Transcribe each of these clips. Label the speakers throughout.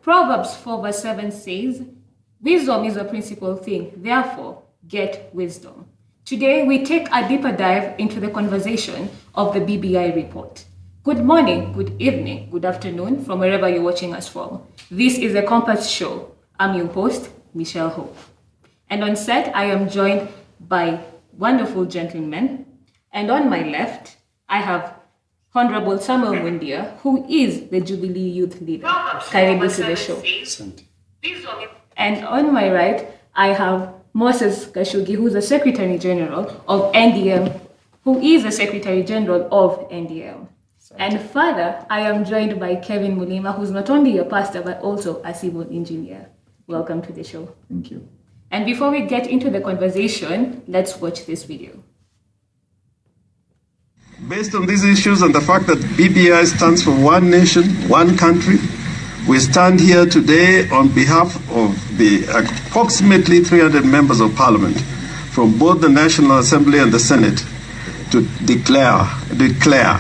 Speaker 1: Proverbs 4 verse 7 says, wisdom is a principal thing, therefore get wisdom. Today, we take a deeper dive into the conversation of the BBI report. Good morning, good evening, good afternoon, from wherever you're watching us from. This is a Compass Show. I'm your host, Michelle Hope. And on set, I am joined by wonderful gentlemen. And on my left, I have Honorable Samuel Windia, who is the Jubilee Youth Leader. Karibu to the show. And on my right, I have Moses Kashugi, who's the Secretary General of NDM, who is the Secretary General of NDM. And further, I am joined by Kevin Mulima, who's not only a pastor, but also a civil engineer. Welcome to the show.
Speaker 2: Thank you.
Speaker 1: And before we get into the conversation, let's watch this video.
Speaker 3: Based on these issues and the fact that BBI stands for one nation, one country, we stand here today on behalf of the approximately 300 members of parliament from both the National Assembly and the Senate to declare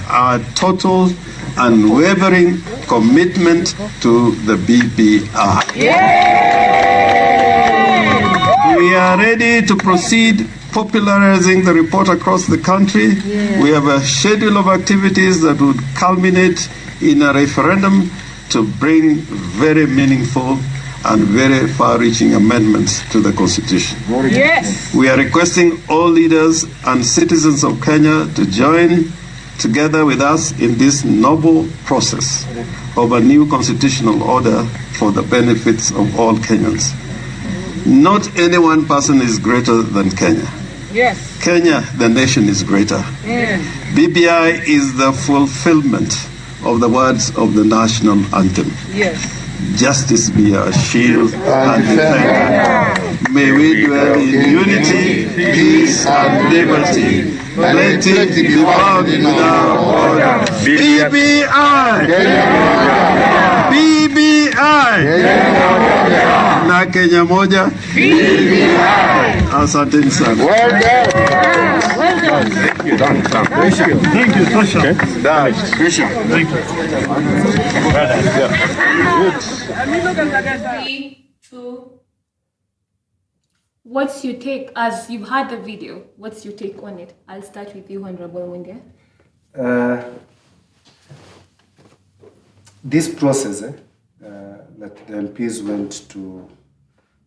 Speaker 3: our total unwavering commitment to the BBI. Yeah! We are ready to proceed popularizing the report across the country. Yeah. We have a schedule of activities that would culminate in a referendum to bring very meaningful and very far-reaching amendments to the Constitution.
Speaker 1: Yes.
Speaker 3: We are requesting all leaders and citizens of Kenya to join together with us in this noble process of a new constitutional order for the benefits of all Kenyans. Not any one person is greater than Kenya.
Speaker 1: Yes.
Speaker 3: Kenya, the nation, is greater.
Speaker 1: Yes.
Speaker 3: BBI is the fulfillment of the words of the national anthem.
Speaker 1: Yes.
Speaker 3: Justice be our shield and defender. May we dwell in unity, peace, and liberty. Plenty be found in our border. BBI! BBI! Na Kenya moja. BBI! Asante sana.
Speaker 2: Well done.
Speaker 1: Well done.
Speaker 2: Thank you. Done.
Speaker 3: Thank you. Thank you, Tasha.
Speaker 2: Okay. Done.
Speaker 3: Thank you.
Speaker 2: Good.
Speaker 1: 3, 2. What's your take, as you've had the video, what's your take on it? I'll start with you, Honorable Windia.
Speaker 4: This process that the MPs went to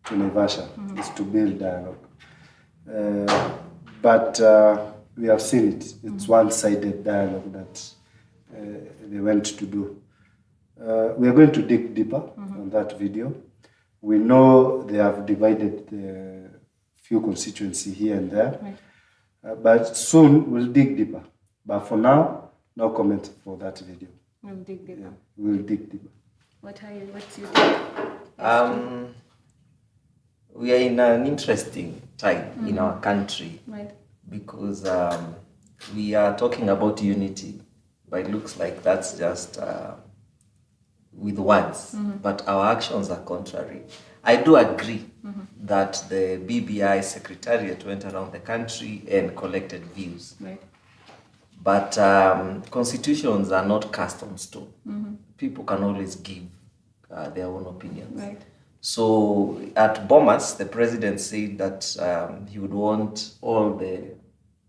Speaker 4: Naivasha is to build dialogue. But we have seen it. It's one-sided dialogue that they went to do. We are going to dig deeper on that video. We know they have divided the few constituencies here and there.
Speaker 1: Right.
Speaker 4: But soon we'll dig deeper. But for now, no comment for that video.
Speaker 1: We'll dig deeper.
Speaker 4: Yeah, we'll dig deeper.
Speaker 1: What's your take?
Speaker 5: We are in an interesting time in our country,
Speaker 1: Right.
Speaker 5: because we are talking about unity, but it looks like that's just with words, but our actions are contrary. I do agree that the BBI Secretariat went around the country and collected views.
Speaker 1: Right.
Speaker 5: But constitutions are not cast on stone. People can always give their own opinions.
Speaker 1: Right.
Speaker 5: So at Bomas, the president said that he would want all the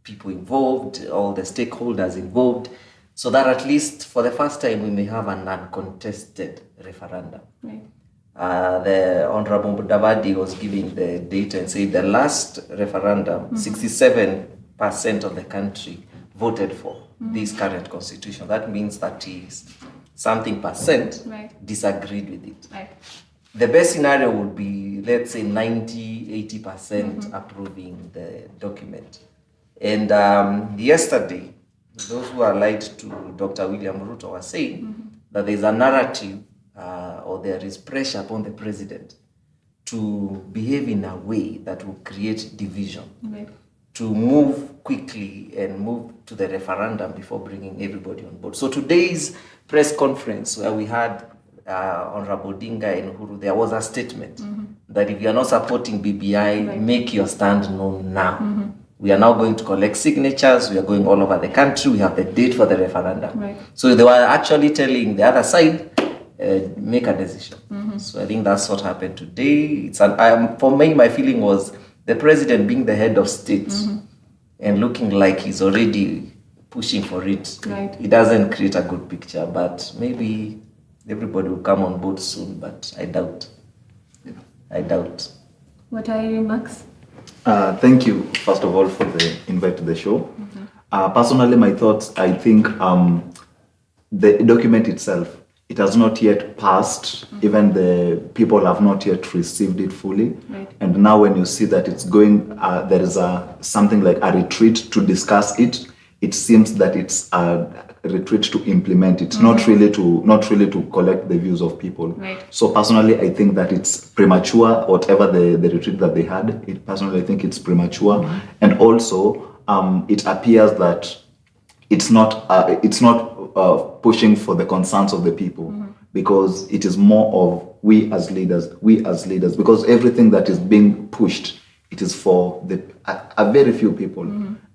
Speaker 5: people involved, all the stakeholders involved, so that at least for the first time we may have an uncontested referendum.
Speaker 1: Right.
Speaker 5: The Honorable Mudavadi was giving the data and said the last referendum, 67% of the country voted for this current constitution. That means that something percent
Speaker 1: Right.
Speaker 5: disagreed with it.
Speaker 1: Right.
Speaker 5: The best scenario would be, let's say, 90-80% approving the document. And yesterday, those who are allied to Dr. William Ruto were saying that there's a narrative or there is pressure upon the president to behave in a way that will create division,
Speaker 1: Right.
Speaker 5: to move quickly and move to the referendum before bringing everybody on board. So today's press conference where we had Honorable Dinga and Uhuru, there was a statement that if you are not supporting BBI,
Speaker 1: Right.
Speaker 5: make your stand known now. We are now going to collect signatures. We are going all over the country. We have the date for the referendum.
Speaker 1: Right.
Speaker 5: So they were actually telling the other side make a decision. So I think that's what happened today. For me, my feeling was the president being the head of state and looking like he's already pushing for it.
Speaker 1: Right.
Speaker 5: It doesn't create a good picture, but maybe everybody will come on board soon, but I doubt. I doubt.
Speaker 1: What are your remarks?
Speaker 2: Thank you, first of all, for the invite to the show. Personally, my thoughts, I think the document itself, it has not yet passed. Even the people have not yet received it fully.
Speaker 1: Right.
Speaker 2: And now when you see that it's going, there is something like a retreat to discuss it. It seems that it's a retreat to implement it, not really to collect the views of people.
Speaker 1: Right.
Speaker 2: So personally, I think that it's premature. Whatever the retreat that they had, personally I think it's premature, and also it appears that it's not pushing for the concerns of the people, because it is more of we as leaders, because everything that is being pushed, it is for a very few people,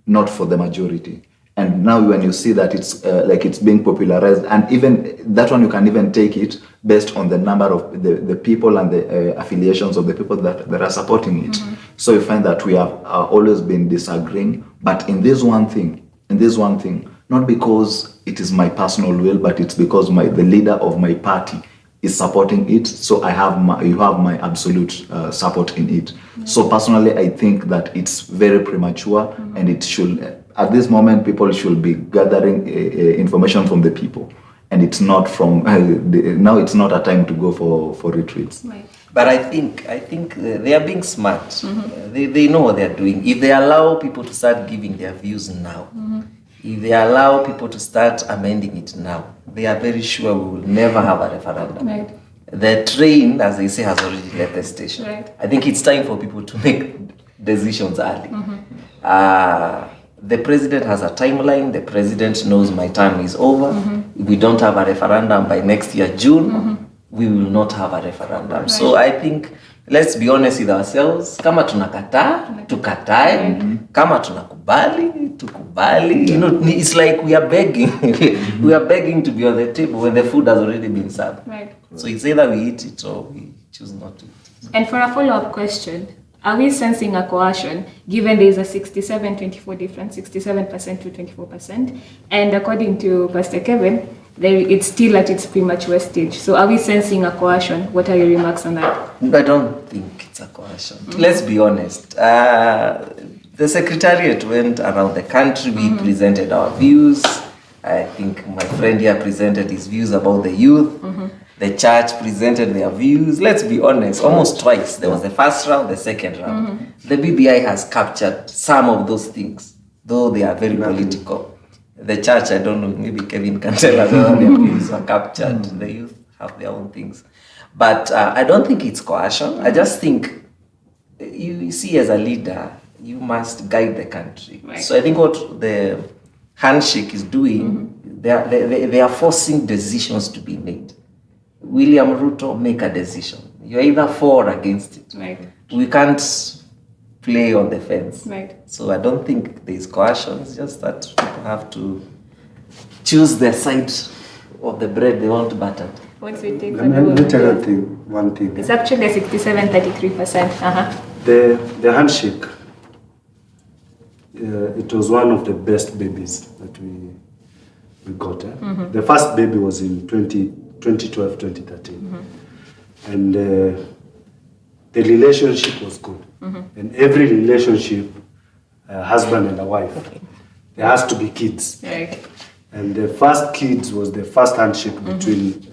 Speaker 2: not for the majority. And now when you see that it's it's being popularized, and even that one you can even take it based on the number of the people and the affiliations of the people that are supporting it. So you find that we have always been disagreeing, but in this one thing, not because it is my personal will, but it's because the leader of my party is supporting it. So you have my absolute support in it. So personally, I think that it's very premature, and it should. At this moment, people should be gathering information from the people, and it's not from now. It's not a time to go for retreats.
Speaker 1: Right.
Speaker 5: But I think they are being smart. They know what they are doing. If they allow people to start giving their views now, if they allow people to start amending it now, they are very sure we will never have a referendum.
Speaker 1: Right.
Speaker 5: The train, as they say, has already left the station.
Speaker 1: Right.
Speaker 5: I think it's time for people to make decisions early. The president has a timeline. The president knows my term is over. If we don't have a referendum by next year, June, we will not have a referendum. Right. So I think, let's be honest with ourselves. Kama tunakataa, tukatae. Kama tunakubali, tukubali. You know, it's like we are begging. We are begging to be on the table when the food has already been served.
Speaker 1: Right.
Speaker 5: So it's either we eat it or we choose not to eat it.
Speaker 1: And for a follow-up question, are we sensing a coercion, given there is a 67-24 difference, 67% to 24%, and according to Pastor Kevin, it's still at its premature stage. So are we sensing a coercion? What are your remarks on that?
Speaker 5: I don't think it's a coercion. Let's be honest. The secretariat went around the country. We presented our views. I think my friend here presented his views about the youth. The church presented their views. Let's be honest, almost twice. There was the first round, the second round. The BBI has captured some of those things, though they are very political. The church, I don't know, maybe Kevin can tell us whether their views were captured. The youth have their own things. But I don't think it's coercion. I just think, you see, as a leader, you must guide the country.
Speaker 1: Right.
Speaker 5: So I think what the handshake is doing, they are forcing decisions to be made. William Ruto, make a decision. You're either for or against it.
Speaker 1: Right.
Speaker 5: We can't play on the fence.
Speaker 1: Right.
Speaker 5: So I don't think there's coercion. It's just that people have to choose their side of the bread they want buttered.
Speaker 1: What's your take
Speaker 4: Let
Speaker 1: on
Speaker 4: me tell
Speaker 1: that?
Speaker 4: you one thing.
Speaker 1: It's actually 67-33%.
Speaker 4: The handshake, it was one of the best babies that we got. The first baby was in 2012, 2013. And the relationship was good. And every relationship, a husband and a wife, there has to be kids.
Speaker 1: Right.
Speaker 4: And the first kids was the first handshake between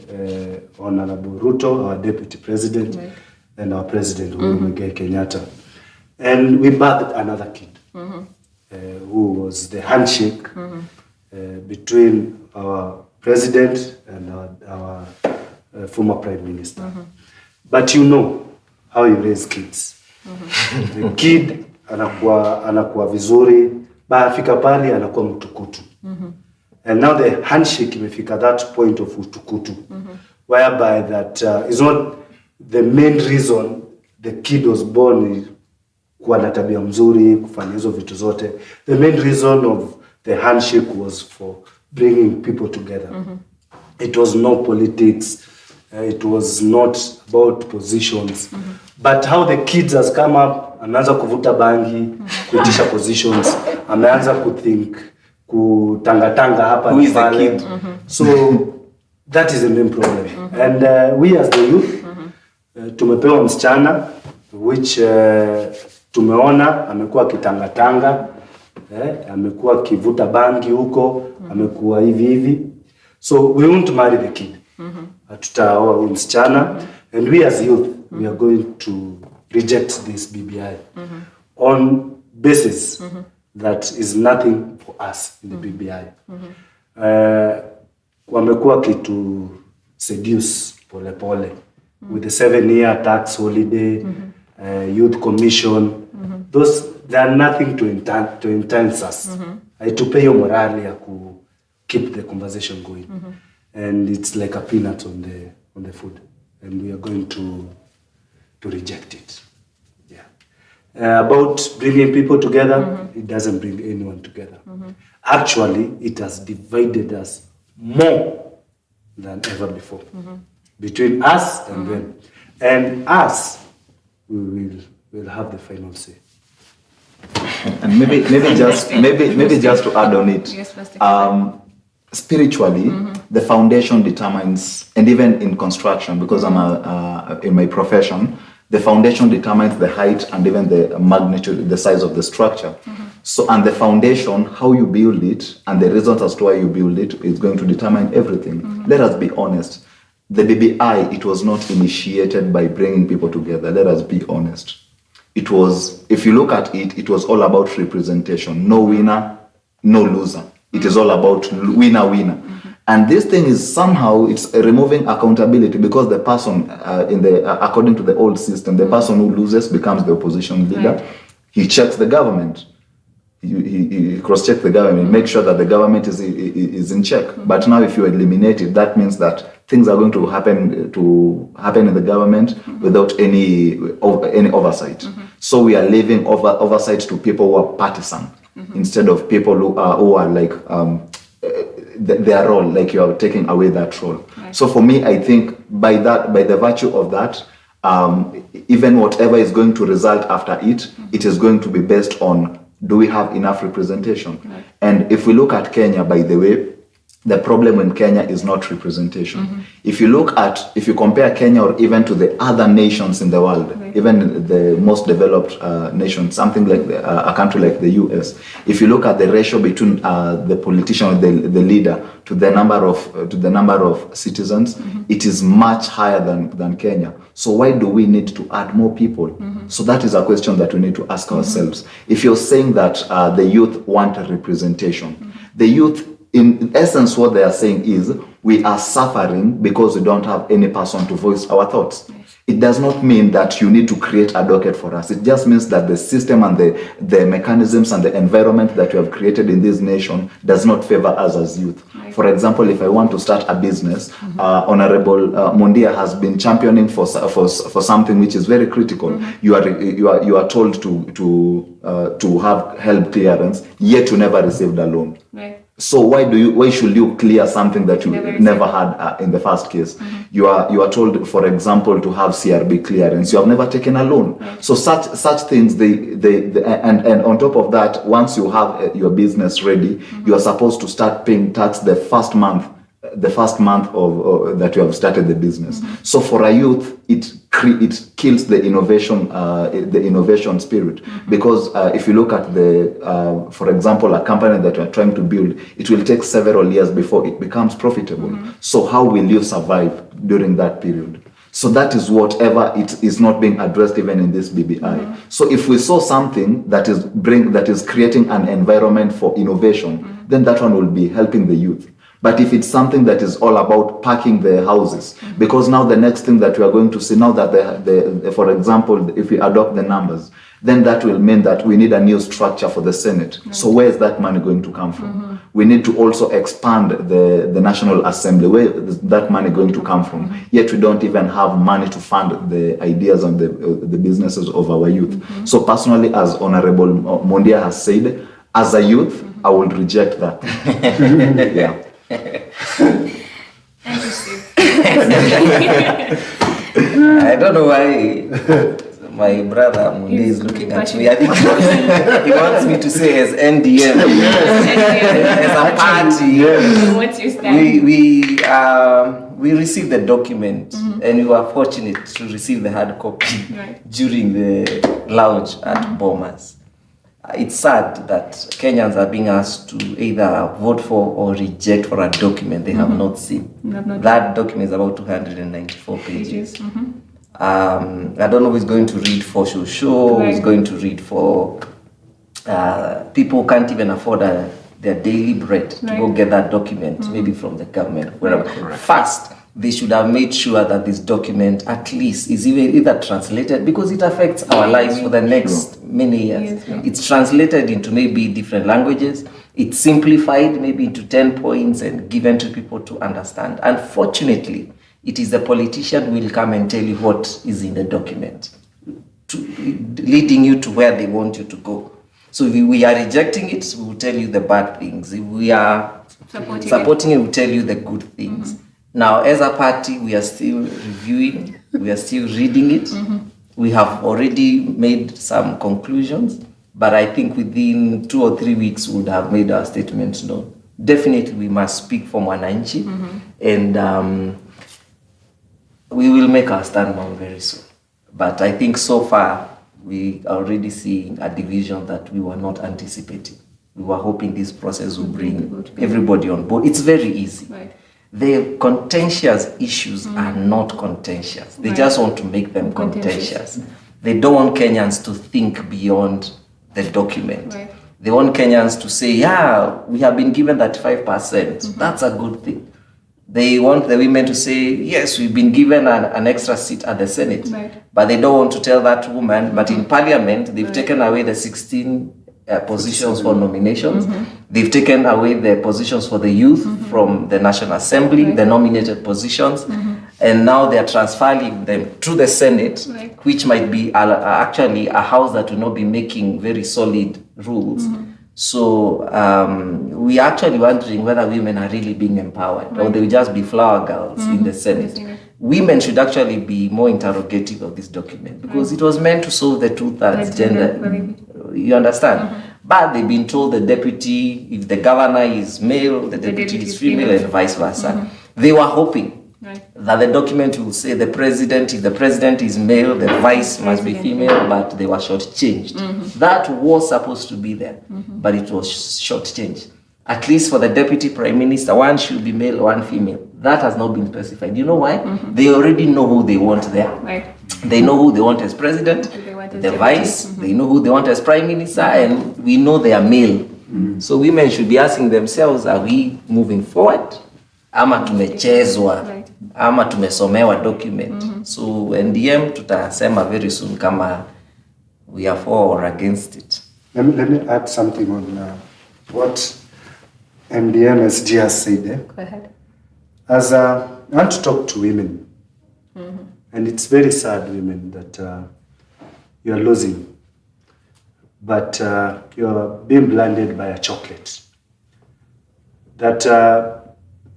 Speaker 4: Honorable Ruto, our deputy president, and our president, Uhuru Muigai Kenyatta. And we birthed another kid, who was the handshake between our president and our former prime minister. But you know how you raise kids. The kid anakuwa vizuri, afika pali anakuwa mtukutu. And now the handshake imefika that point of utukutu, whereby that is not the main reason the kid was born, kuwa na tabia mzuri, kufanya hizo vitu zote. The main reason of the handshake was for bringing people together. It was no politics. It was not about positions. But how the kids has come up, ameanza kuvuta bangi, kuitisha positions, ameanza kuthink, kutangatanga hapa.
Speaker 5: Who is the kid?
Speaker 4: So that is the main problem. And we as the youth, tumepewa msichana, which tumeona amekuwa kitangatanga, amekuwa kivuta bangi huko, amekuwa hivi. So we won't marry the kid. Tutaoa huyu msichana, and we as youth, we are going to reject this BBI on basis that is nothing for us in the BBI. Wamekuwa kitu seduce pole with the 7-year tax holiday, youth commission. Those, they are nothing to entice us. Haitupe hiyo morali ya ku keep the conversation going. And it's like a peanut on the food, and we are going to reject it. About bringing people together, it doesn't bring anyone together. Actually, it has divided us more than ever before, between us and them. And us, we will have the final say.
Speaker 2: And maybe just to add on it,
Speaker 1: Yes, Pastor.
Speaker 2: Spiritually, the foundation determines, and even in construction, because I'm in my profession, the foundation determines the height and even the magnitude, the size of the structure. So, and the foundation, how you build it, and the reasons as to why you build it is going to determine everything. Let us be honest. The BBI, it was not initiated by bringing people together. Let us be honest. It was, if you look at it, it was all about representation. No winner, no loser. It is all about winner. And this thing is somehow, it's removing accountability, because the person according to the old system, the person who loses becomes the opposition leader.
Speaker 1: Right.
Speaker 2: He checks the government. He cross-checks the government, make sure that the government is in check. But now if you eliminate it, that means that things are going to happen in the government without any oversight. So we are leaving oversight to people who are partisan, instead of people who are like their role, like you are taking away that role. Right. So for me, I think by the virtue of that, even whatever is going to result after it, it is going to be based on, do we have enough representation? Right. And if we look at Kenya, by the way, the problem in Kenya is not representation. If you compare Kenya or even to the other nations in the world, right, even the most developed nations, something like a country like the US, if you look at the ratio between the politician or the leader to the number of citizens, it is much higher than Kenya. So why do we need to add more people? So that is a question that we need to ask ourselves. If you're saying that the youth want a representation, the youth, in essence, what they are saying is, we are suffering because we don't have any person to voice our thoughts. Yes. It does not mean that you need to create a docket for us. It just means that the system and the mechanisms and the environment that we have created in this nation does not favor us as youth. Right. For example, if I want to start a business, Honorable Mondia has been championing for something which is very critical. You are told to have help clearance, yet you never received a loan. Right. So why should you clear something that you never had in the first case? You are told, for example, to have CRB clearance. You have never taken a loan. Right. So such things, and on top of that, once you have your business ready, you are supposed to start paying tax the first month of that you have started the business. So for a youth, it kills the innovation spirit, because if you look at for example, a company that you are trying to build, it will take several years before it becomes profitable. So how will you survive during that period? So that is whatever it is not being addressed even in this BBI. So if we saw something that is creating an environment for innovation, then that one will be helping the youth. But if it's something that is all about packing the houses, because now the next thing that we are going to see, now that for example, if we adopt the numbers, then that will mean that we need a new structure for the Senate. So where is that money going to come from? We need to also expand the National Assembly. Where is that money going to come from? Yet we don't even have money to fund the ideas and the businesses of our youth. So personally, as Honorable Mondia has said, as a youth, I will reject that. Yeah.
Speaker 1: Thank you, Steve.
Speaker 5: I don't know why my brother Munde is looking at me. I think he wants me to say as NDM, as a party.
Speaker 1: What's your stand?
Speaker 5: We received the document, and we were fortunate to receive the hard copy during the launch at Bomas. It's sad that Kenyans are being asked to either vote for or reject for a document they have not seen. That document is about 294 pages. I don't know who's going to read for show, who's going to read for people who can't even afford their daily bread to go get that document, maybe from the government, wherever. First, they should have made sure that this document at least is either translated, because it affects our lives for the next many years. It's translated into maybe different languages. It's simplified maybe into 10 points and given to people to understand. Unfortunately, it is the politician who will come and tell you what is in the document, leading you to where they want you to go. So if we are rejecting it, we will tell you the bad things. If we are supporting it, we will tell you the good things. Now, as a party, we are still reviewing, we are still reading it. We have already made some conclusions, but I think within 2 or 3 weeks, we would have made our statements known. Definitely, we must speak for Mwananchi, and we will make our stand known very soon. But I think so far, we are already seeing a division that we were not anticipating. We were hoping this process will bring everybody on board. It's very easy. The contentious issues are not contentious. They just want to make them contentious. They don't want Kenyans to think beyond the document. They want Kenyans to say, yeah, we have been given that 5%. That's a good thing. They want the women to say, yes, we've been given an extra seat at the Senate. But they don't want to tell that woman, but in Parliament, they've taken away the 16 positions for nominations. They've taken away the positions for the youth from the National Assembly, the nominated positions, and now they are transferring them to the Senate, which might be actually a house that will not be making very solid rules. So we are actually wondering whether women are really being empowered or they will just be flower girls in the Senate. Women should actually be more interrogative of this document, because it was meant to solve the two-thirds gender. You understand? But they've been told the deputy, if the governor is male, the deputy is female, and vice versa. They were hoping that the document will say the president, if the president is male, the vice must be female, but they were shortchanged. That was supposed to be there, but it was shortchanged. At least for the deputy prime minister, one should be male, one female. That has not been specified. You know why? They already know who they want there. They know who they want as president, the vice, they know who they want as prime minister, and we know they are male. So women should be asking themselves, are we moving forward? Ama tumechezwa, ama tumesomewa document. So NDM tutasema very soon kama we are for or against it.
Speaker 4: Let me add something on what MDM SG has said there.
Speaker 1: Go ahead.
Speaker 4: As I want to talk to women, and it's very sad, women, that you are losing, but you are being blinded by a chocolate. That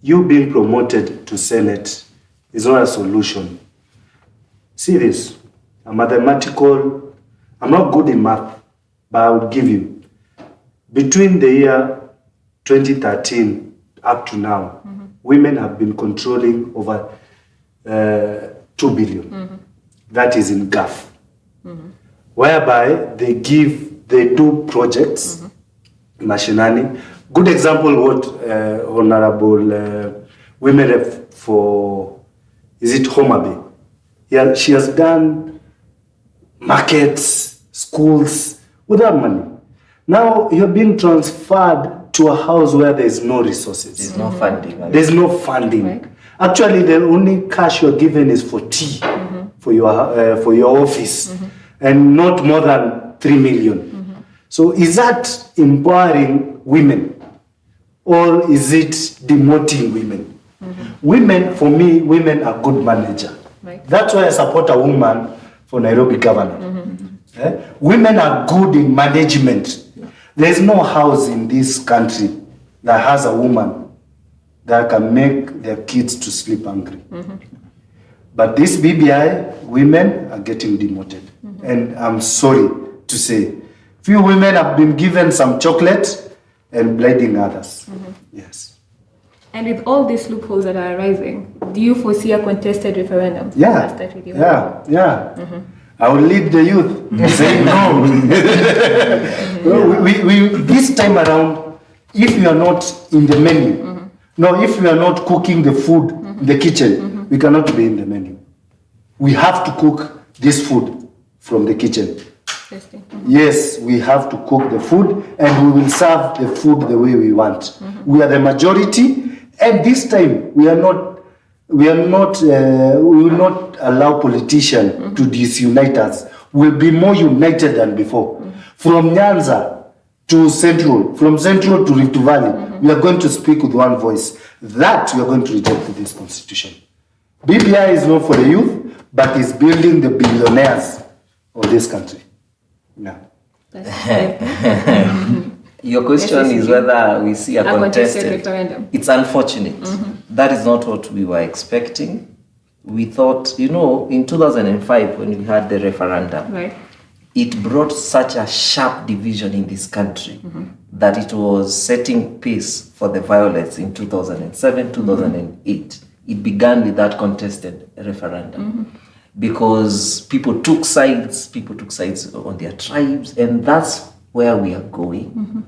Speaker 4: you being promoted to Senate is not a solution. See this, I'm not good in math, but I would give you, between the year 2013 up to now, women have been controlling over 2 billion. That is in GAF. Whereby they do projects, mashinani. Good example what Honorable Women Rep for, is it Homa Bay? Yeah, she has done markets, schools, without money. Now you're being transferred to a house where there is no resources.
Speaker 5: There's no funding.
Speaker 4: There's no funding. Actually, the only cash you're given is for tea, for your office, and not more than 3 million. So is that empowering women, or is it demoting women? Women, for me, women are good manager. That's why I support a woman for Nairobi governor. Women are good in management. There's no house in this country that has a woman that can make their kids to sleep hungry. But this BBI, women are getting demoted. And I'm sorry to say, few women have been given some chocolate and blighting others. Yes.
Speaker 1: And with all these loopholes that are arising, do you foresee a contested referendum? I'll
Speaker 4: Yeah,
Speaker 1: start with you.
Speaker 4: I will lead the youth saying no. This time around, if you are not in the menu, no, if we are not cooking the food in the kitchen, we cannot be in the menu. We have to cook this food from the kitchen.
Speaker 1: Interesting.
Speaker 4: Yes, we have to cook the food and we will serve the food the way we want. We are the majority, and this time we will not allow politicians to disunite us. We'll be more united than before. From Nyanza to Central, from Central to Rift Valley, we are going to speak with one voice. That we are going to reject this constitution. BBI is not for the youth, but is building the billionaires of this country. Yeah.
Speaker 5: Your question is whether we see a contested
Speaker 1: referendum.
Speaker 5: It's unfortunate. That is not what we were expecting. We thought, in 2005 when we had the referendum,
Speaker 1: Right.
Speaker 5: it brought such a sharp division in this country that it was setting pace for the violence in 2007, 2008. It began with that contested referendum because people took sides on their tribes, and that's where we are going.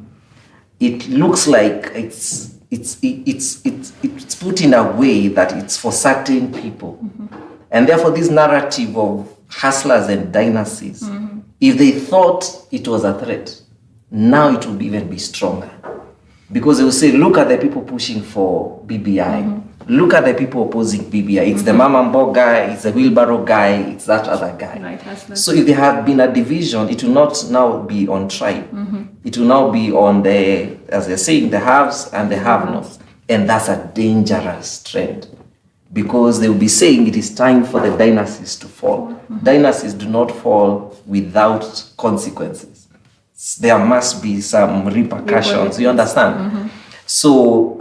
Speaker 5: It looks like it's put in a way that it's for certain people. And therefore this narrative of hustlers and dynasties, if they thought it was a threat, now it will even be stronger. Because they will say, look at the people pushing for BBI. Look at the people opposing BBI. It's the Mamambo guy, it's the wheelbarrow guy, it's that other guy.
Speaker 1: Right, hustlers.
Speaker 5: So if there had been a division, it will not now be on tribe. It will now be on the, as they're saying, the haves and the have-nots. And that's a dangerous trend. Because they will be saying it is time for the dynasties to fall. Dynasties do not fall without consequences. There must be some repercussions. You understand? So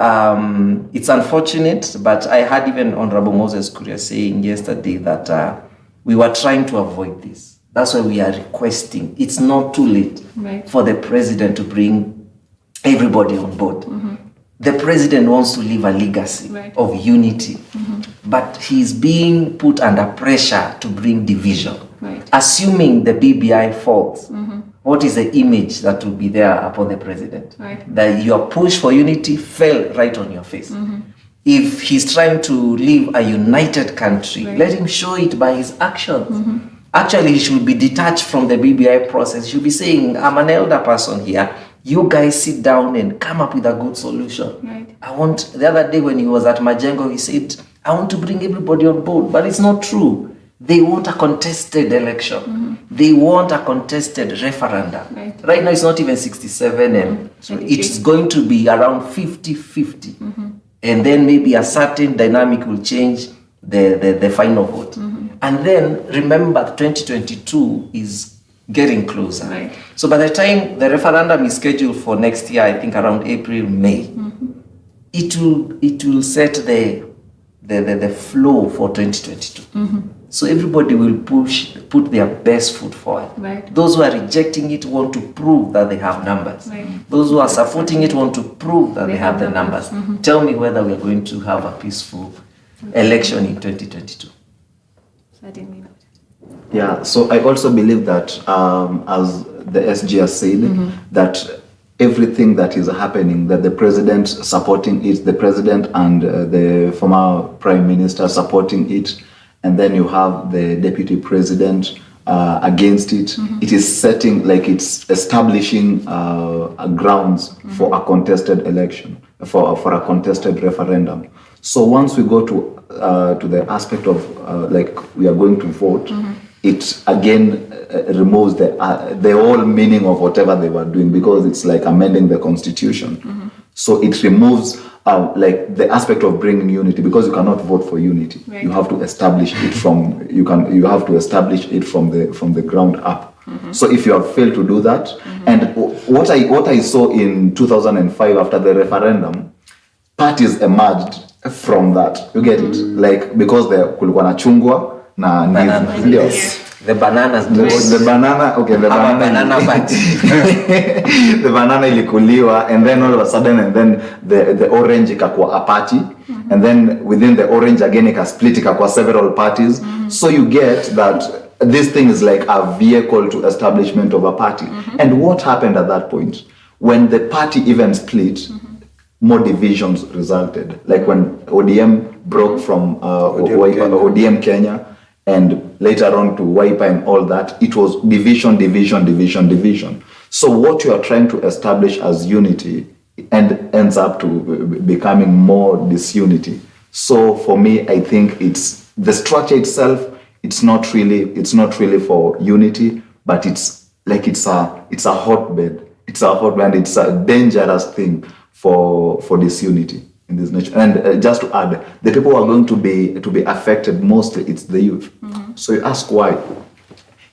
Speaker 5: it's unfortunate, but I had even Honorable Moses Kuria saying yesterday that we were trying to avoid this. That's why we are requesting. It's not too late for the president to bring everybody on board. The president wants to leave a legacy of unity, but he's being put under pressure to bring division. Assuming the BBI falls, what is the image that will be there upon the president? That your push for unity fell right on your face. If he's trying to leave a united country, let him show it by his actions. Actually, he should be detached from the BBI process. He should be saying, I'm an elder person here. You guys sit down and come up with a good solution. The other day when he was at Majengo, he said, I want to bring everybody on board, but it's not true. They want a contested election. They want a contested referendum. Right now, it's not even 67, and it's going to be around 50-50. And then maybe a certain dynamic will change the final vote. And then remember, 2022 is getting closer. So by the time the referendum is scheduled for next year, I think around April, May, it will set the flow for 2022. So everybody will put their best foot forward. Those who are rejecting it want to prove that they have numbers. Those who are supporting it want to prove that they have the numbers. Tell me whether we are going to have a peaceful election in 2022.
Speaker 1: Certainly not.
Speaker 2: Yeah, so I also believe that, as the SG has said, that everything that is happening, that the president supporting it, the president and the former prime minister supporting it, and then you have the deputy president against it. It is setting, like it's establishing grounds for a contested election, for a contested referendum. So once we go to the aspect of like we are going to vote, it again removes the whole meaning of whatever they were doing, because it's like amending the constitution. So it removes like the aspect of bringing unity, because you cannot vote for unity. You have to establish it from you have to establish it from the ground up. So if you have failed to do that, and what I saw in 2005 after the referendum, parties emerged from that. You get it? Like, because kulikuwa na chungwa na ndizi. Ndio.
Speaker 5: The bananas.
Speaker 2: The banana, okay, the banana
Speaker 5: party.
Speaker 2: the banana ilikuliwa, and then all of a sudden, and then the orange ikakuwa a party, and then within the orange again ikasplit ikakuwa several parties. So you get that this thing is like a vehicle to establishment of a party. And what happened at that point? When the party even split, more divisions resulted. Like when ODM broke from ODM Kenya, and later on to Wiper and all that, it was division. So what you are trying to establish as unity and ends up to becoming more disunity. So for me, I think it's the structure itself. It's not really for unity, but it's a hotbed. It's a dangerous thing for disunity in this nation. And just to add, the people who are going to be affected mostly, it's the youth. So you ask why?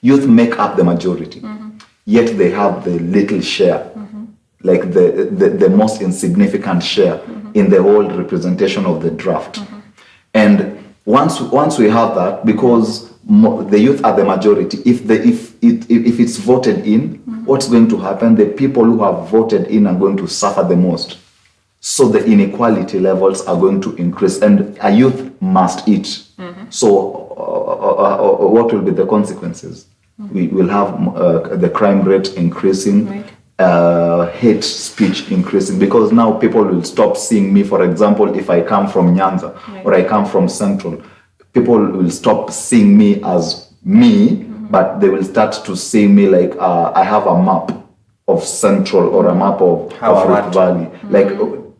Speaker 2: Youth make up the majority, yet they have the little share, like the most insignificant share in the whole representation of the draft. And once we have that, because the youth are the majority, if it's voted in, what's going to happen? The people who have voted in are going to suffer the most. So the inequality levels are going to increase, and a youth must eat. So what will be the consequences? We will have the crime rate increasing, hate speech increasing, because now people will stop seeing me. For example, if I come from Nyanza or I come from Central, people will stop seeing me as me, but they will start to see me like I have a map of Central or a map of Rift Valley. Like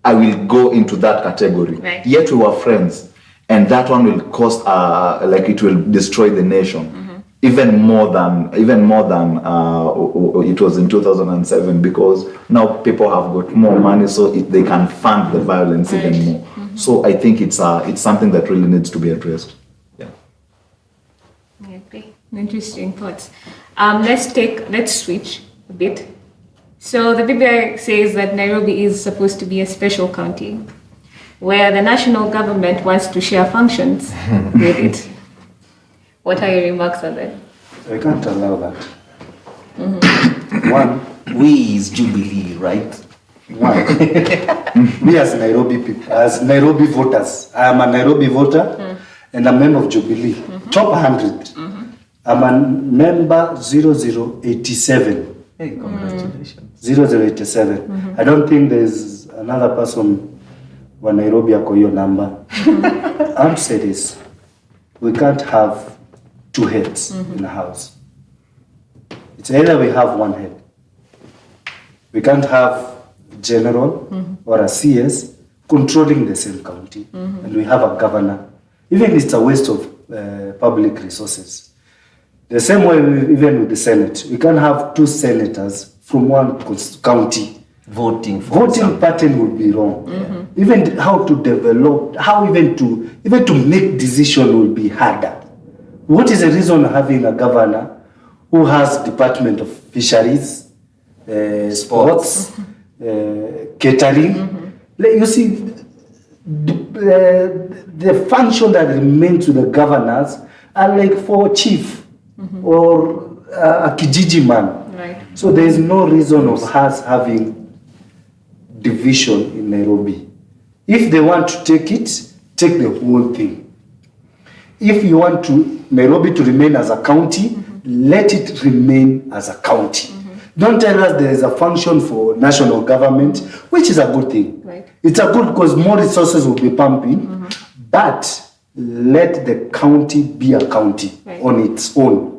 Speaker 2: I will go into that category. Yet we were friends, and that one will cost like it will destroy the nation. Even more than it was in 2007, because now people have got more money, so they can fund the violence even more. So I think it's something that really needs to be addressed.
Speaker 1: Okay, interesting thoughts. Let's switch a bit. So the BBI says that Nairobi is supposed to be a special county, where the national government wants to share functions with it. What are your remarks on that?
Speaker 4: I can't allow that. One,
Speaker 5: We is Jubilee, right?
Speaker 4: me as Nairobi people, as Nairobi voters, I am a Nairobi voter and a member of Jubilee, top 100. I'm a member 0087.
Speaker 5: Hey, congratulations.
Speaker 4: 0087. I don't think there's another person wa Nairobi ako hiyo number. I'm serious. We can't have two heads in a house. It's either we have one head. We can't have general or a CS controlling the same county, and we have a governor. Even it's a waste of public resources. The same way even with the Senate. We can't have two senators from one county.
Speaker 5: Voting
Speaker 4: pattern would be wrong. Even how to develop, even to make decision will be harder. What is the reason of having a governor who has Department of Fisheries, sports, catering? You see, the function that remains to the governors are like for chief or a kijiji man.
Speaker 1: Right.
Speaker 4: So there is no reason of us having division in Nairobi. If they want to take it, take the whole thing. If you want Nairobi to remain as a county, let it remain as a county. Don't tell us there is a function for national government, which is a good thing.
Speaker 1: Right.
Speaker 4: It's a good because more resources will be pumping, but let the county be a county on its own.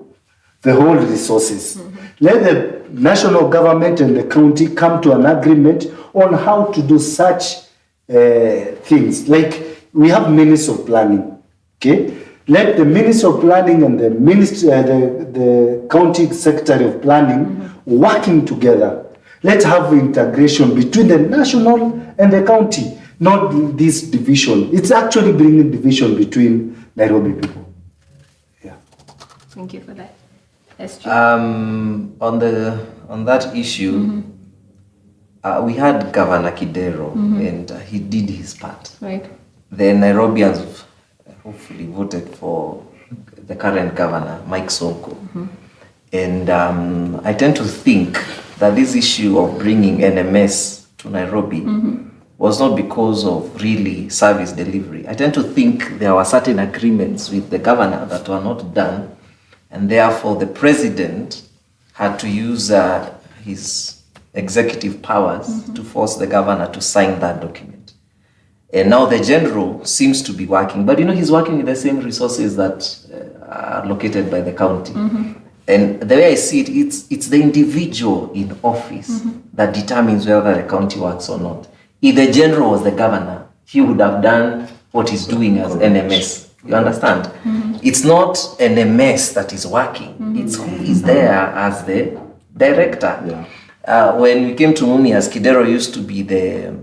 Speaker 4: The whole resources. Let the national government and the county come to an agreement on how to do such things. Like we have Ministry of Planning. Okay, let the Ministry of Planning and the the County Secretary of Planning working together. Let's have integration between the national and the county, not this division. It's actually bringing division between Nairobi people. Yeah.
Speaker 1: Thank you for that. That's true.
Speaker 5: On that issue, we had Governor Kidero, and he did his part.
Speaker 1: Right.
Speaker 5: The Nairobians hopefully voted for the current governor, Mike Sonko. And I tend to think that this issue of bringing NMS to Nairobi was not because of really service delivery. I tend to think there were certain agreements with the governor that were not done, and therefore the president had to use his executive powers to force the governor to sign that document. And now the general seems to be working, but he's working with the same resources that are located by the county. And the way I see it, it's the individual in office that determines whether the county works or not. If the general was the governor, he would have done what he's doing as NMS. You understand? It's not NMS that is working. It's who is there as the director. When we came to Mumias, Kidero used to be the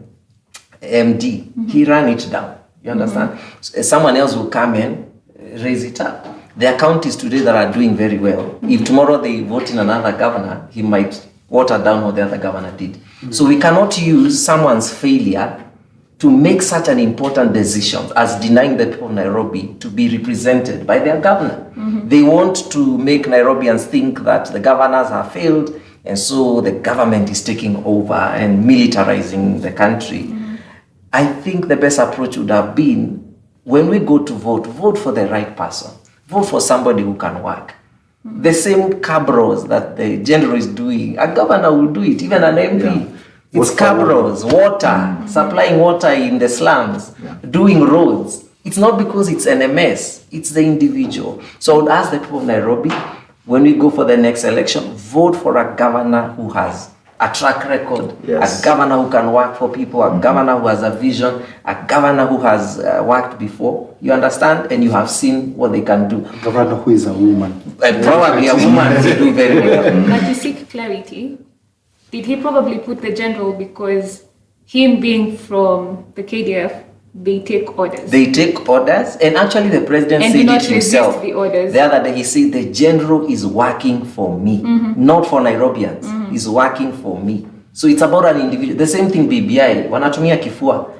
Speaker 5: MD. He ran it down. You understand? Someone else will come and raise it up. There are counties today that are doing very well. If tomorrow they vote in another governor, he might water down what the other governor did. So we cannot use someone's failure to make such an important decision as denying the people of Nairobi to be represented by their governor. They want to make Nairobians think that the governors have failed, and so the government is taking over and militarizing the country. I think the best approach would have been, when we go to vote, vote for the right person. Vote for somebody who can work. The same cabros that the general is doing, a governor will do it, even an MP. It's cabros, water, supplying water in the slums, doing roads. It's not because it's NMS, it's the individual. So I would ask the people of Nairobi, when we go for the next election, vote for a governor who has a track record, a governor who can work for people, a governor who has a vision, a governor who has worked before. You understand? And you have seen what they can do.
Speaker 4: A governor who is a woman.
Speaker 5: Probably a woman will do very well.
Speaker 1: But to seek clarity, did he probably put the general because him being from the KDF, they take orders?
Speaker 5: They take orders, and actually the president
Speaker 1: And
Speaker 5: said
Speaker 1: do not
Speaker 5: it himself.
Speaker 1: resist the orders.
Speaker 5: The other day he said, the general is working for me, not for Nairobians. He's working for me. So it's about an individual. The same thing BBI, wanatumia kifua.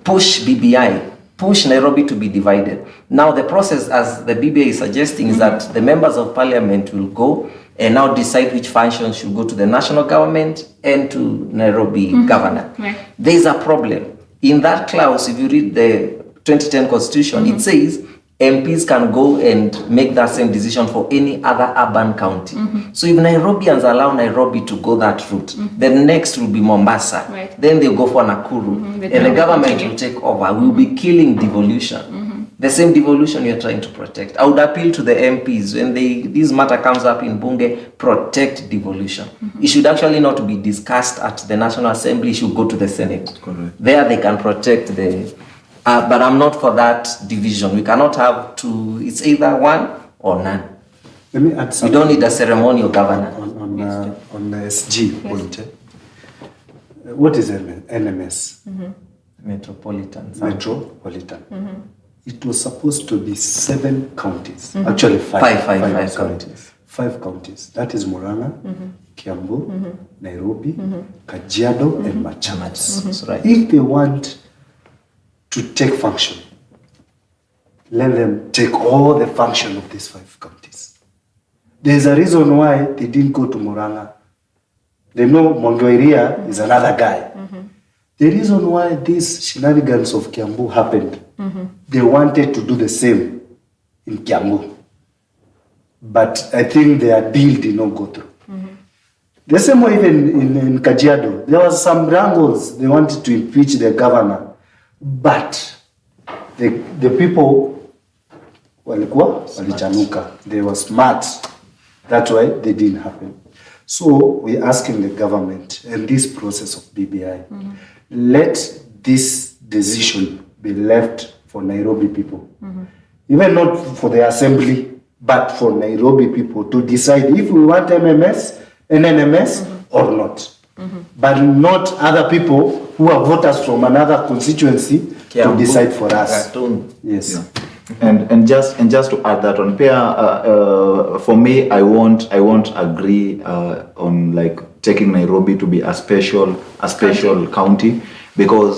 Speaker 5: Push BBI, push Nairobi to be divided. Now the process, as the BBI is suggesting, is that the members of parliament will go and now decide which functions should go to the national government and to Nairobi governor. There is a problem. In that clause, if you read the 2010 constitution, it says MPs can go and make that same decision for any other urban county. So if Nairobians allow Nairobi to go that route, the next will be Mombasa. Then they'll go for Nakuru. And the government will take over. We'll be killing devolution. The same devolution you're trying to protect. I would appeal to the MPs, when this matter comes up in Bunge, protect devolution. It should actually not be discussed at the National Assembly, it should go to the Senate. There they can protect the... but I'm not for that division. We cannot have two, it's either one or none.
Speaker 4: Let me add
Speaker 5: We
Speaker 4: something.
Speaker 5: don't need a ceremonial governor.
Speaker 4: On the SG point. What is NMS?
Speaker 5: Metropolitan.
Speaker 4: Metropolitan. It was supposed to be 7 counties. Actually,
Speaker 5: Five
Speaker 4: sorry.
Speaker 5: counties.
Speaker 4: 5 counties. That is Murang'a, Kiambu, Nairobi, Kajiado, and Machakos.
Speaker 5: That's right.
Speaker 4: If they want to take function, let them take all the function of these 5 counties. There's a reason why they didn't go to Murang'a. They know Mongoiria is another guy. The reason why these shenanigans of Kiambu happened, they wanted to do the same in Kiambu. But I think their deal did not go through. The same way even in Kajiado, there was some wrangles. They wanted to impeach the governor. But the people walichanuka. They were smart. That's why they didn't happen. So we're asking the government and this process of BBI, let this decision be left for Nairobi people. Even not for the assembly, but for Nairobi people to decide if we want MMS and NMS or not. But not other people who are voters from another constituency to decide for us. Yes.
Speaker 2: And just to add that on, for me, I won't agree on like taking Nairobi to be a special county, because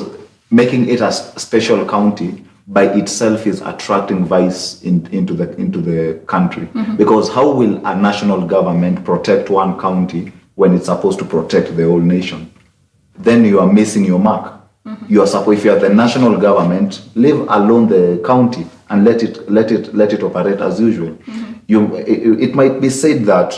Speaker 2: making it a special county by itself is attracting vice into the country. Because how will a national government protect one county when it's supposed to protect the whole nation? Then you are missing your mark. You are supposed, if you are the national government, leave alone the county and let it operate as usual. It might be said that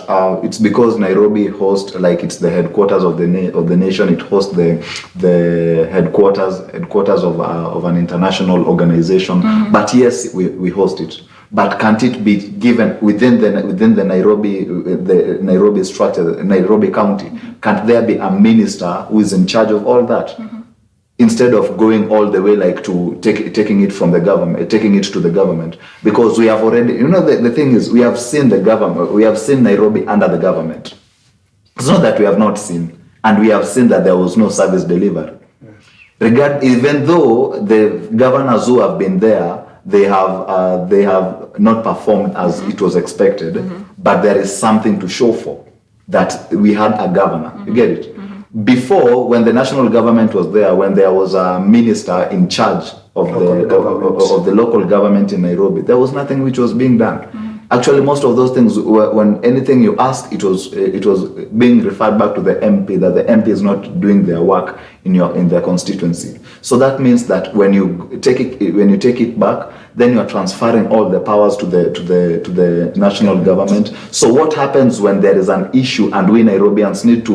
Speaker 2: it's because Nairobi hosts, like it's the headquarters of the nation. It hosts the headquarters of an international organization. But yes, we host it. But can't it be given within the Nairobi structure, Nairobi County? Can't there be a minister who is in charge of all that? Instead of going all the way, like to taking it from the government, taking it to the government, because we have already, the thing is, we have seen the government, we have seen Nairobi under the government. It's not that we have not seen, and we have seen that there was no service delivery. Even though the governors who have been there, they have not performed as it was expected, but there is something to show for that we had a governor. You get it? Before, when the national government was there, when there was a minister in charge of the local government in Nairobi, there was nothing which was being done. Actually, most of those things, when anything you ask, it was being referred back to the MP, that the MP is not doing their work in their constituency. So that means that when you take it back, then you are transferring all the powers to the national government. So what happens when there is an issue and we Nairobians need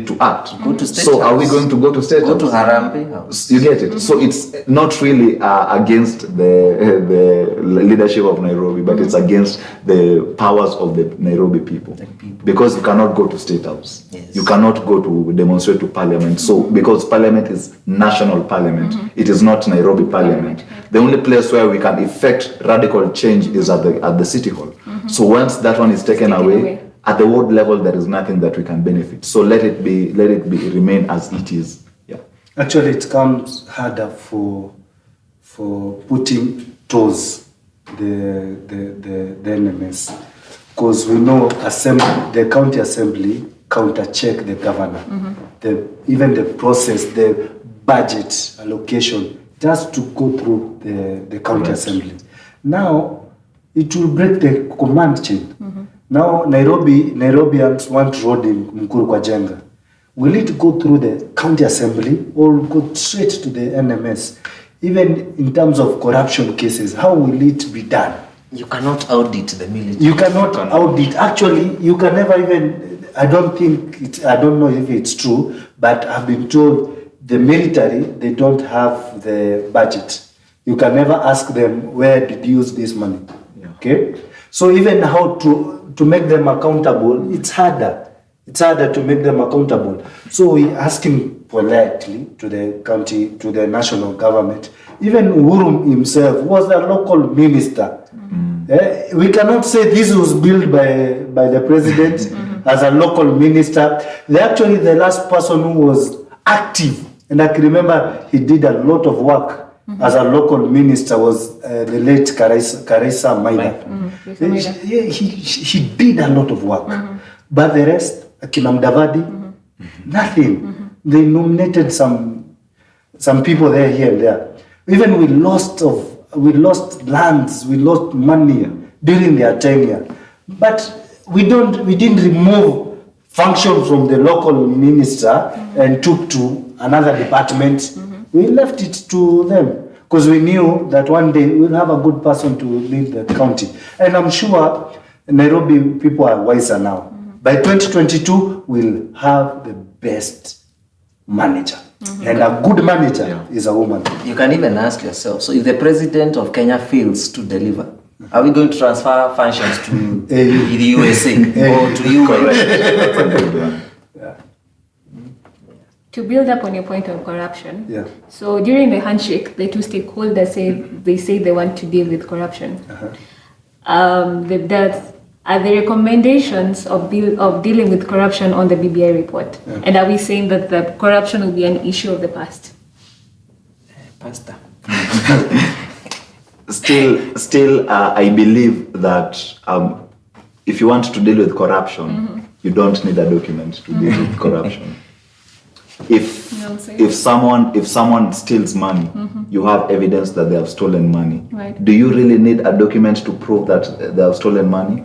Speaker 2: to act?
Speaker 5: Go to State
Speaker 2: So
Speaker 5: House.
Speaker 2: are we going to go to State
Speaker 5: Go
Speaker 2: House?
Speaker 5: to Harambee House.
Speaker 2: You get it? So it's not really against the leadership of Nairobi, but it's against the powers of the Nairobi people. Because you cannot go to State House.
Speaker 5: Yes.
Speaker 2: You cannot go to demonstrate to Parliament. So because Parliament is national Parliament, it is not Nairobi Parliament. The only place where we can effect radical change is at the City Hall. So once that one is taken away, at the ward level, there is nothing that we can benefit. So let it remain as it is. Yeah.
Speaker 4: Actually, it comes harder for putting toes the NMS, because we know the county assembly counter-check the governor. Even the process, the budget allocation, just to go through the county assembly. Now, it will break the command chain. Now, Nairobians want road in Mkuru kwa Jenga. Will it go through the county assembly or go straight to the NMS? Even in terms of corruption cases, how will it be done?
Speaker 5: You cannot audit the military.
Speaker 4: You cannot audit. Actually, you can never even, I don't know if it's true, but I've been told the military, they don't have the budget. You can never ask them, where did you use this money?
Speaker 2: Yeah.
Speaker 4: Okay? So even how to make them accountable, it's harder. It's harder to make them accountable. So we're asking politely to the county, to the national government. Even Uhuru himself was a local minister. We cannot say this was built by the president as a local minister. Actually, the last person who was active, and I can remember he did a lot of work as a local minister, was the late Karisa Maina. He did a lot of work. But the rest, Akina Mudavadi, nothing. They nominated some people there, here and there. Even we lost lands, we lost money during their tenure. But we didn't remove function from the local minister and took to another department. We left it to them because we knew that one day we'll have a good person to lead the county. And I'm sure Nairobi people are wiser now. By 2022, we'll have the best manager. And a good manager is a woman.
Speaker 5: You can even ask yourself, so if the president of Kenya fails to deliver, are we going to transfer functions to the USA or to UN?
Speaker 1: To build up on your point on corruption,
Speaker 4: So
Speaker 1: during the handshake, the two stakeholders say they want to deal with corruption. Are the recommendations of dealing with corruption on the BBI report? And are we saying that the corruption will be an issue of the past?
Speaker 5: Pastor.
Speaker 2: Still, I believe that if you want to deal with corruption, you don't need a document to deal with corruption.
Speaker 1: say.
Speaker 2: If someone steals money, you have evidence that they have stolen money.
Speaker 1: Right.
Speaker 2: Do you really need a document to prove that they have stolen money?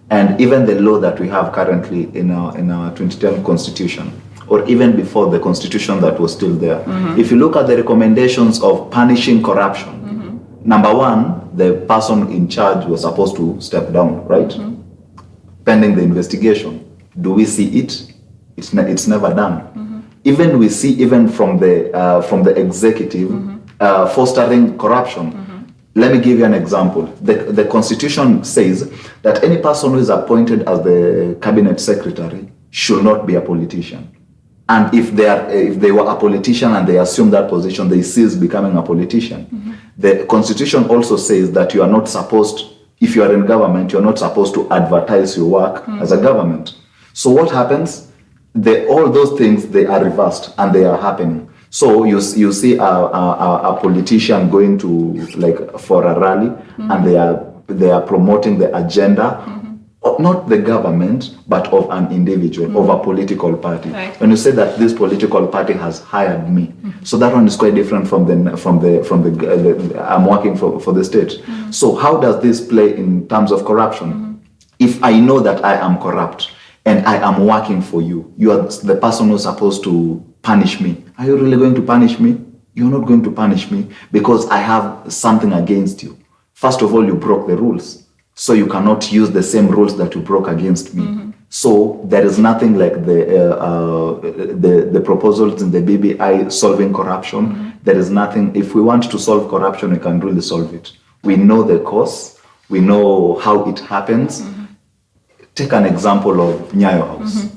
Speaker 2: And even the law that we have currently in our 2010 constitution, or even before the constitution that was still there, if you look at the recommendations of punishing corruption, number one, the person in charge was supposed to step down, right? Pending the investigation. Do we see it? It's never done. Even we see even from the executive fostering corruption. Let me give you an example. The constitution says that any person who is appointed as the cabinet secretary should not be a politician. And if they were a politician and they assume that position, they cease becoming a politician. The constitution also says that you are not supposed, if you are in government, you are not supposed to advertise your work as a government. So what happens? All those things, they are reversed and they are happening. So you see a politician going to, like, for a rally, and they are promoting the agenda, not the government, but of an individual, of a political party.
Speaker 1: Right.
Speaker 2: When you say that this political party has hired me, so that one is quite different from the I'm working for the state. So how does this play in terms of corruption? If I know that I am corrupt and I am working for you, you are the person who's supposed to punish me. Are you really going to punish me? You're not going to punish me because I have something against you. First of all, you broke the rules. So you cannot use the same rules that you broke against me. So there is nothing like the proposals in the BBI solving corruption. There is nothing. If we want to solve corruption, we can really solve it. We know the cause. We know how it happens. Take an example of Nyayo House.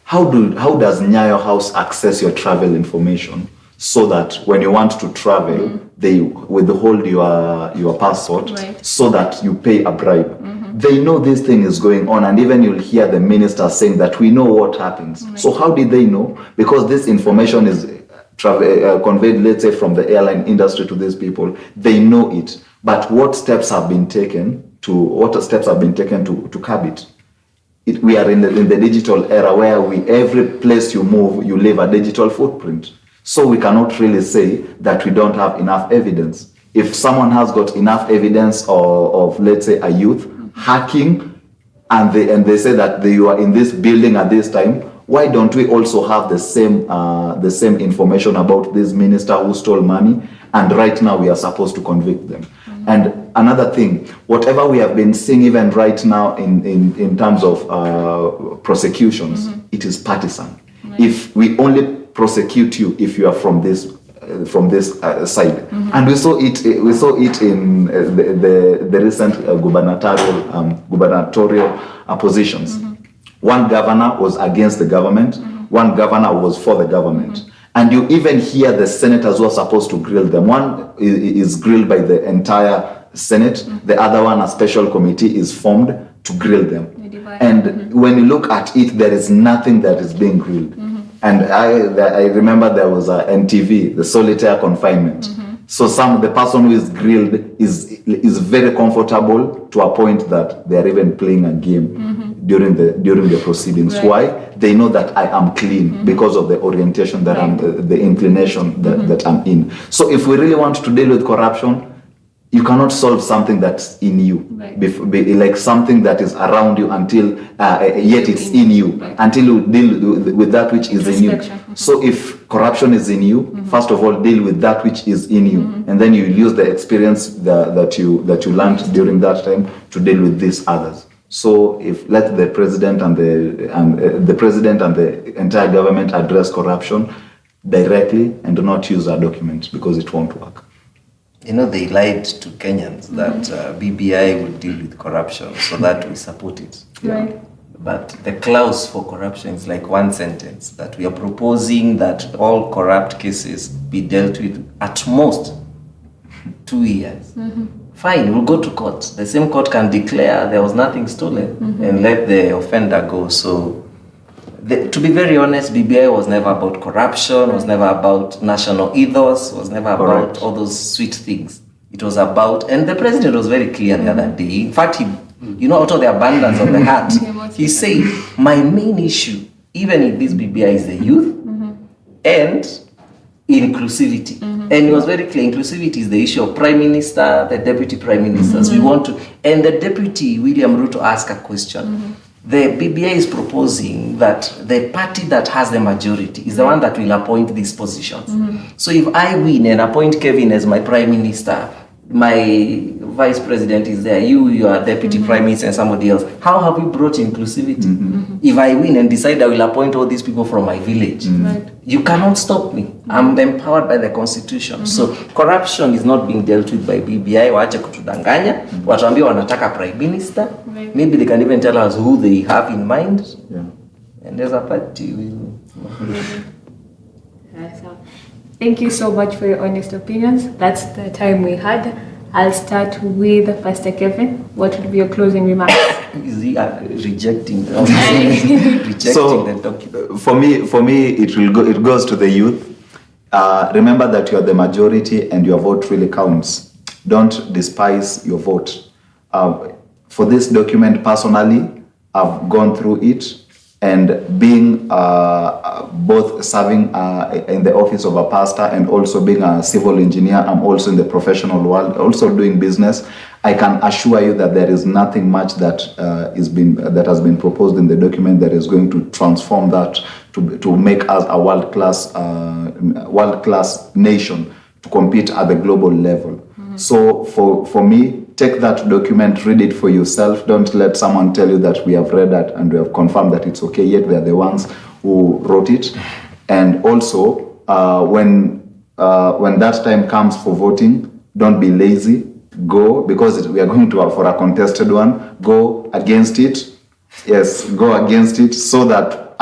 Speaker 2: How does Nyayo House access your travel information so that when you want to travel, they withhold your passport,
Speaker 1: Right.
Speaker 2: so that you pay a bribe? They know this thing is going on, and even you'll hear the minister saying that we know what happens. So how did they know? Because this information is conveyed, let's say, from the airline industry to these people. They know it, but what steps have been taken to curb it? We are in the digital era where every place you move, you leave a digital footprint. So we cannot really say that we don't have enough evidence. If someone has got enough evidence of let's say, a youth hacking, and they say that they were in this building at this time, why don't we also have the same information about this minister who stole money? And right now we are supposed to convict them. And another thing, whatever we have been seeing even right now in terms of prosecutions, it is partisan.
Speaker 1: Right.
Speaker 2: If we only prosecute you if you are from this side, and we saw it in the recent gubernatorial positions. One governor was against the government, one governor was for the government. And you even hear the senators who are supposed to grill them. One is grilled by the entire Senate. The other one, a special committee is formed to grill them. And when you look at it, there is nothing that is being grilled. And I remember there was a NTV, the solitary confinement. So the person who is grilled is very comfortable to a point that they are even playing a game during the proceedings.
Speaker 1: Right.
Speaker 2: Why? They know that I am clean because of the orientation that I'm, the inclination that I'm in. So if we really want to deal with corruption, you cannot solve something that's in you,
Speaker 1: Right.
Speaker 2: like something that is around you until yet it's in you,
Speaker 1: Right.
Speaker 2: until you deal with that which is in you.
Speaker 1: Introspection.
Speaker 2: So if corruption is in you, first of all, deal with that which is in you, and then you use the experience that you learned during that time to deal with these others. So if let the president and the president and the entire government address corruption directly and do not use our documents, because it won't work.
Speaker 5: You know, they lied to Kenyans that BBI would deal with corruption, so that we support it.
Speaker 1: Right.
Speaker 5: But the clause for corruption is like one sentence, that we are proposing that all corrupt cases be dealt with at most 2 years. Fine, we'll go to court. The same court can declare there was nothing stolen and let the offender go. So, to be very honest, BBI was never about corruption, was never about national ethos, was never about
Speaker 2: Correct.
Speaker 5: all those sweet things. It was about, and the president was very clear the other day. In fact, he, out of the abundance of the heart, He said, my main issue, even in this BBI, is the youth and inclusivity. And it was very clear, inclusivity is the issue of Prime Minister, the Deputy Prime Ministers. We want to, and the Deputy, William Ruto, asked a question. The BBI is proposing that the party that has the majority is the one that will appoint these positions. So if I win and appoint Kevin as my Prime Minister, my Vice President is there, you are Deputy Prime Minister and somebody else, how have we brought inclusivity? If I win and decide I will appoint all these people from my village, you cannot stop me. I'm empowered by the Constitution. So corruption is not being dealt with by BBI. Waache kutudanganya, watuambie wanataka Prime Minister. Maybe they can even tell us who they have in mind. And as a party, will.
Speaker 1: Thank you so much for your honest opinions. That's the time we had. I'll start with Pastor Kevin. What would be your closing remarks?
Speaker 5: Is he rejecting the document?
Speaker 2: For me, it goes to the youth. Remember that you are the majority and your vote really counts. Don't despise your vote. For this document, personally, I've gone through it, and being both serving in the office of a pastor and also being a civil engineer, I'm also in the professional world, also doing business. I can assure you that there is nothing much that has been proposed in the document that is going to transform that to make us a world-class nation to compete at the global level. So for me, take that document, read it for yourself. Don't let someone tell you that we have read that and we have confirmed that it's okay, yet we are the ones who wrote it. And also, when that time comes for voting, don't be lazy. Go, because we are going to for a contested one, go against it. Yes, go against it so that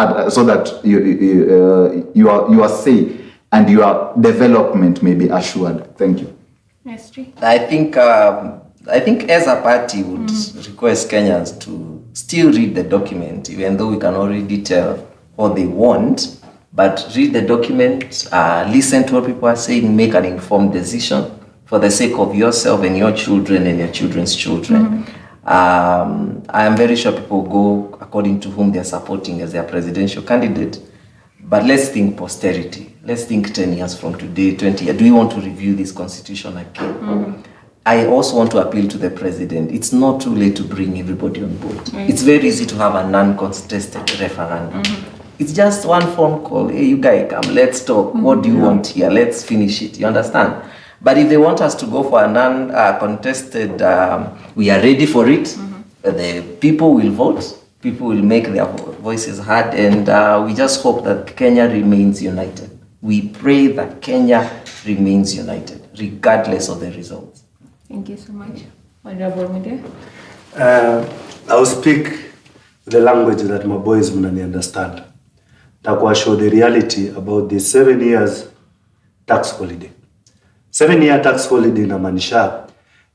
Speaker 2: you are safe and your development may be assured. Thank you.
Speaker 5: I think as a party would request Kenyans to still read the document, even though we can already tell what they want, but read the document, listen to what people are saying, make an informed decision for the sake of yourself and your children and your children's children. I am very sure people go according to whom they are supporting as their presidential candidate. But let's think posterity. Let's think 10 years from today, 20 years. Do we want to review this constitution again? I also want to appeal to the president. It's not too late to bring everybody on board. It's very easy to have a non-contested referendum. It's just one phone call. Hey, you guys, come, let's talk. What do you want here? Let's finish it. You understand? But if they want us to go for a non-contested, we are ready for it. The people will vote. People will make their voices heard, and we just hope that Kenya remains united. We pray that Kenya remains united, regardless of the results.
Speaker 1: Thank you so much. Honorable Mundia.
Speaker 4: I'll speak the language that my boys mnani understand. Takuwa show the reality about the 7 years tax holiday. 7-year tax holiday inamaanisha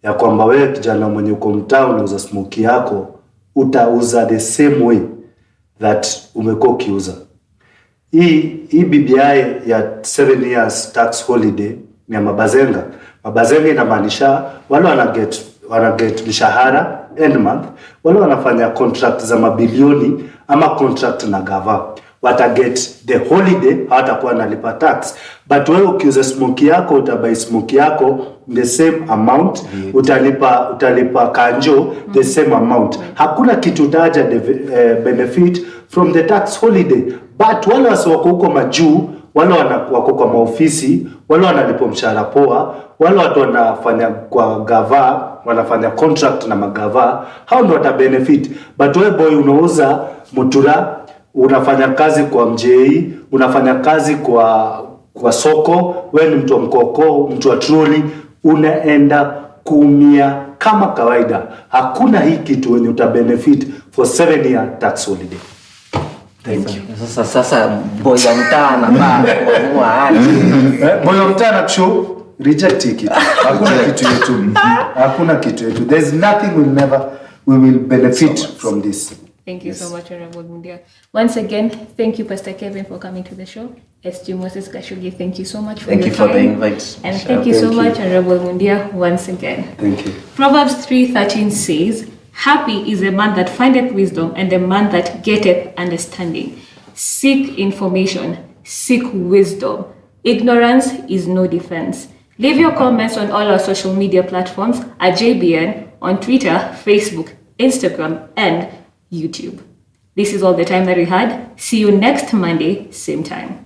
Speaker 4: ya kwamba wewe kijana mwenye uko mtaa unauza smoke yako utauza the same way that umekuwa ukiuza. Hii BBI ya 7 years tax holiday ni ya mabazenga. Mabazenga inamaanisha wale wana get mshahara end month, wale wanafanya contract za mabilioni ama contract na gava, wata get the holiday, hawatakuwa nalipa tax. But wewe ukiuza smoke yako, utabai smoke yako the same amount, utalipa kanjo the same amount. Hakuna kitu utaja benefit from the tax holiday. But wale wako huko majuu, wale wako kwa maofisi, wale wanalipa mshahara poa, wale watu wanafanya kwa gava, wanafanya contract na magava, hao ndio wata benefit. But wewe boy unauza mutura, unafanya kazi kwa mjei, unafanya kazi kwa soko, wewe ni mtu wa mkoko, mtu wa troli, unaenda kumia kama kawaida. Hakuna hii kitu wenye uta benefit for 7-year tax holiday. Thank you.
Speaker 5: Sasa boy wa mtaa anafaa kuamua aje.
Speaker 4: Boy wa mtaa anakushow reject it. Hakuna kitu yetu. There's nothing we will benefit from this.
Speaker 1: Thank you so much, Honorable Mundia. Once again, thank you, Pastor Kevin, for coming to the show. SG Moses Kashugi, thank you so much for your time.
Speaker 5: Thank you for the invite.
Speaker 1: And thank you so much, Honorable Mundia, once again.
Speaker 4: Thank you.
Speaker 1: Proverbs 3:13 says, Happy is a man that findeth wisdom, and the man that getteth understanding. Seek information, seek wisdom. Ignorance is no defense. Leave your comments on all our social media platforms at JBN on Twitter, Facebook, Instagram, and YouTube. This is all the time that we had. See you next Monday, same time.